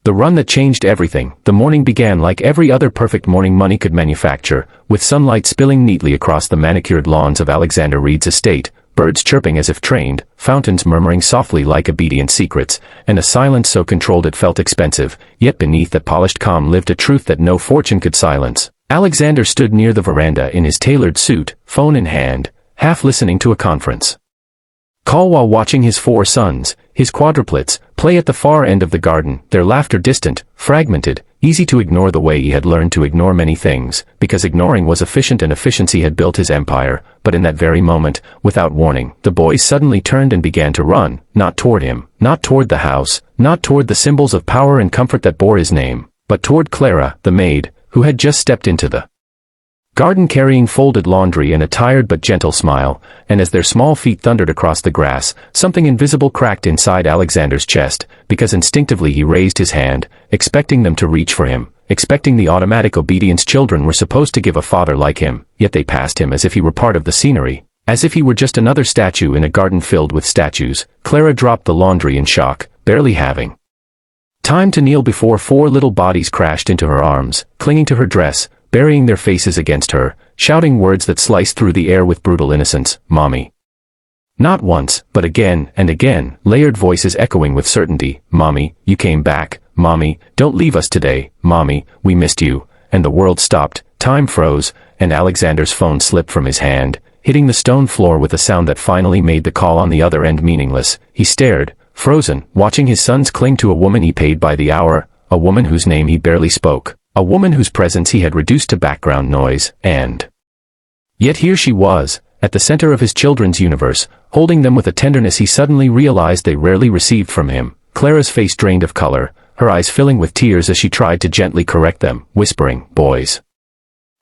The run that changed everything. The morning began like every other perfect morning money could manufacture, with sunlight spilling neatly across the manicured lawns of Alexander Reed's estate, birds chirping as if trained, fountains murmuring softly like obedient secrets, and a silence so controlled it felt expensive, yet beneath that polished calm lived a truth that no fortune could silence. Alexander stood near the veranda in his tailored suit, phone in hand, half listening to a conference call while watching his 4 sons, his quadruplets, play at the far end of the garden, their laughter distant, fragmented, easy to ignore the way he had learned to ignore many things, because ignoring was efficient and efficiency had built his empire. But in that very moment, without warning, the boys suddenly turned and began to run, not toward him, not toward the house, not toward the symbols of power and comfort that bore his name, but toward Clara, the maid, who had just stepped into the garden carrying folded laundry and a tired but gentle smile, and as their small feet thundered across the grass, something invisible cracked inside Alexander's chest, because instinctively he raised his hand, expecting them to reach for him, expecting the automatic obedience children were supposed to give a father like him, yet they passed him as if he were part of the scenery, as if he were just another statue in a garden filled with statues. Clara dropped the laundry in shock, barely having time to kneel before 4 little bodies crashed into her arms, clinging to her dress, burying their faces against her, shouting words that sliced through the air with brutal innocence. Mommy. Not once, but again and again, layered voices echoing with certainty. Mommy, you came back. Mommy, don't leave us today. Mommy, we missed you. And the world stopped, time froze, and Alexander's phone slipped from his hand, hitting the stone floor with a sound that finally made the call on the other end meaningless. He stared, frozen, watching his sons cling to a woman he paid by the hour, a woman whose name he barely spoke. A woman whose presence he had reduced to background noise, and yet here she was, at the center of his children's universe, holding them with a tenderness he suddenly realized they rarely received from him. Clara's face drained of color, her eyes filling with tears as she tried to gently correct them, whispering, "Boys.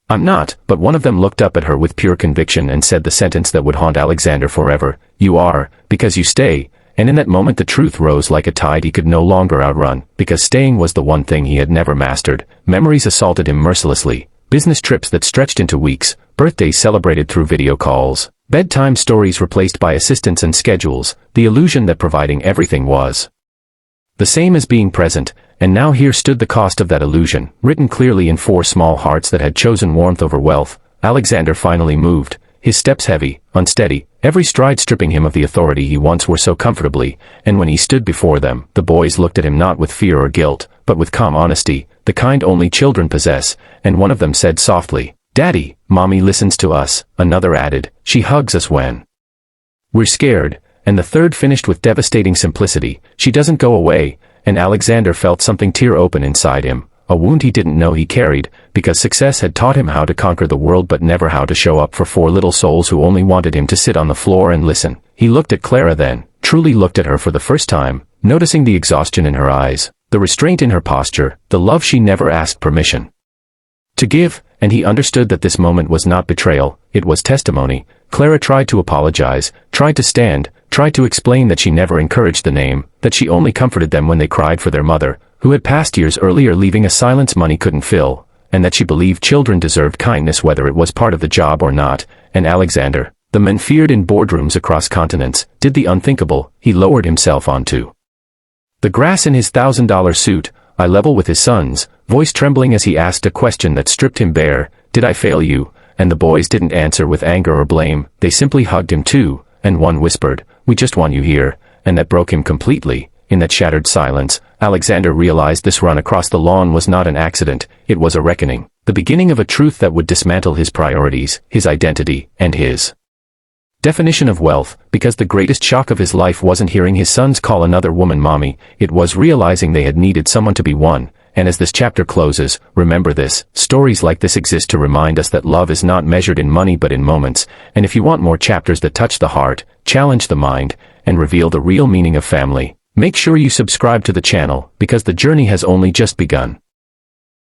I'm not," but one of them looked up at her with pure conviction and said the sentence that would haunt Alexander forever, "You are, because you stay." And in that moment the truth rose like a tide he could no longer outrun, because staying was the one thing he had never mastered. Memories assaulted him mercilessly, business trips that stretched into weeks, birthdays celebrated through video calls, bedtime stories replaced by assistants and schedules, the illusion that providing everything was the same as being present, and now here stood the cost of that illusion, written clearly in 4 small hearts that had chosen warmth over wealth. Alexander finally moved, his steps heavy, unsteady, every stride stripping him of the authority he once wore so comfortably, and when he stood before them, the boys looked at him not with fear or guilt, but with calm honesty, the kind only children possess, and one of them said softly, "Daddy, Mommy listens to us," another added, "She hugs us when we're scared," and the third finished with devastating simplicity, "She doesn't go away," and Alexander felt something tear open inside him. A wound he didn't know he carried, because success had taught him how to conquer the world but never how to show up for 4 little souls who only wanted him to sit on the floor and listen. He looked at Clara then, truly looked at her for the first time, noticing the exhaustion in her eyes, the restraint in her posture, the love she never asked permission to give, and he understood that this moment was not betrayal, it was testimony. Clara tried to apologize, tried to stand, tried to explain that she never encouraged the name, that she only comforted them when they cried for their mother, who had passed years earlier leaving a silence money couldn't fill, and that she believed children deserved kindness whether it was part of the job or not. And Alexander, the man feared in boardrooms across continents, did the unthinkable. He lowered himself onto the grass in his $1,000 suit, eye level with his sons, voice trembling as he asked a question that stripped him bare, "Did I fail you?" And the boys didn't answer with anger or blame, they simply hugged him too, and one whispered, "We just want you here," and that broke him completely. In that shattered silence, Alexander realized this run across the lawn was not an accident, it was a reckoning, the beginning of a truth that would dismantle his priorities, his identity, and his definition of wealth, because the greatest shock of his life wasn't hearing his sons call another woman mommy, it was realizing they had needed someone to be one. And as this chapter closes, remember this, stories like this exist to remind us that love is not measured in money but in moments, and if you want more chapters that touch the heart, challenge the mind, and reveal the real meaning of family, make sure you subscribe to the channel, because the journey has only just begun.